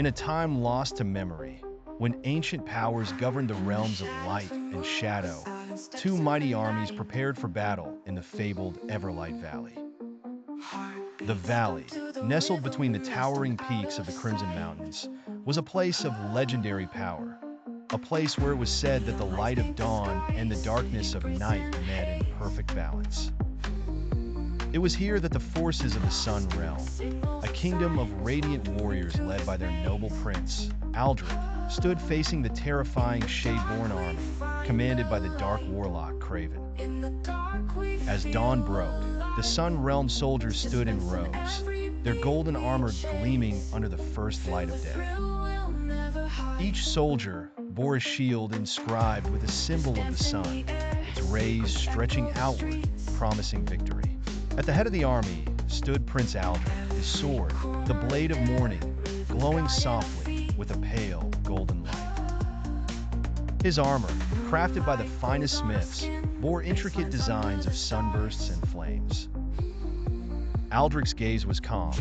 In a time lost to memory, when ancient powers governed the realms of light and shadow, two mighty armies prepared for battle in the fabled Everlight Valley. The valley, nestled between the towering peaks of the Crimson Mountains, was a place of legendary power, a place where it was said that the light of dawn and the darkness of night met in perfect balance. It was here that the forces of the Sun Realm, a kingdom of radiant warriors led by their noble prince, Aldric, stood facing the terrifying Shadeborn army, commanded by the dark warlock Kraven. As dawn broke, the Sun Realm soldiers stood in rows, their golden armor gleaming under the first light of day. Each soldier bore a shield inscribed with a symbol of the sun, its rays stretching outward, promising victory. At the head of the army stood Prince Aldric, his sword, the blade of morning, glowing softly with a pale golden light. His armor, crafted by the finest smiths, bore intricate designs of sunbursts and flames. Aldric's gaze was calm,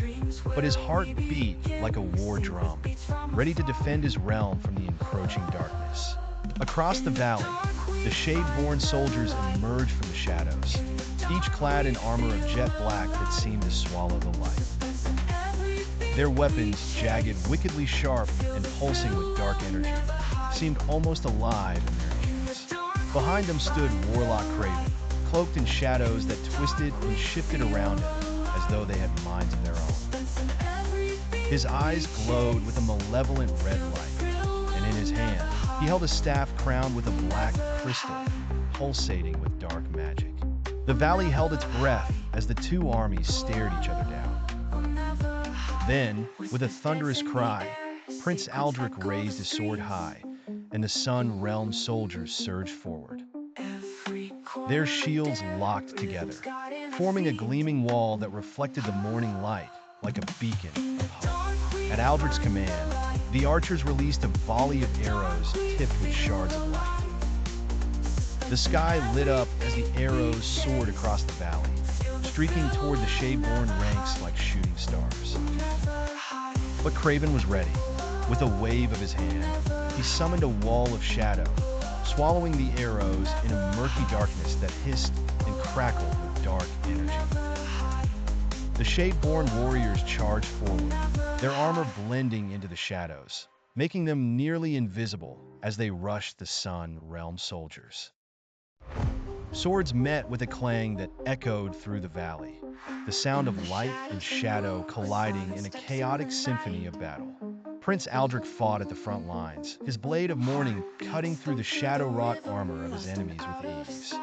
but his heart beat like a war drum, ready to defend his realm from the encroaching darkness. Across the valley, the Shadeborn soldiers emerged from the shadows, each clad in armor of jet black that seemed to swallow the light. Their weapons, jagged, wickedly sharp, and pulsing with dark energy, seemed almost alive in their hands. Behind them stood warlock Kraven, cloaked in shadows that twisted and shifted around him as though they had minds of their own. His eyes glowed with a malevolent red light, and in his hand, he held a staff crowned with a black crystal, pulsating with dark magic. The valley held its breath as the two armies stared each other down. Then, with a thunderous cry, Prince Aldric raised his sword high, and the Sun Realm soldiers surged forward. Their shields locked together, forming a gleaming wall that reflected the morning light like a beacon of hope. At Aldric's command, the archers released a volley of arrows tipped with shards of light. The sky lit up as the arrows soared across the valley, streaking toward the Shadeborn ranks like shooting stars. But Kraven was ready. With a wave of his hand, he summoned a wall of shadow, swallowing the arrows in a murky darkness that hissed and crackled with dark energy. The Shadeborn warriors charged forward, their armor blending into the shadows, making them nearly invisible as they rushed the Sun Realm soldiers. Swords met with a clang that echoed through the valley, the sound of light and shadow colliding in a chaotic symphony of battle. Prince Aldric fought at the front lines, his blade of morning cutting through the shadow-wrought armor of his enemies with ease.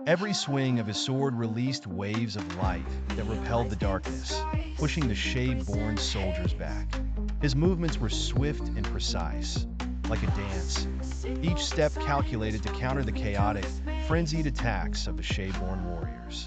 Every swing of his sword released waves of light that repelled the darkness, pushing the Shadeborn soldiers back. His movements were swift and precise, like a dance, each step calculated to counter the chaotic, frenzied attacks of the Shadeborn warriors.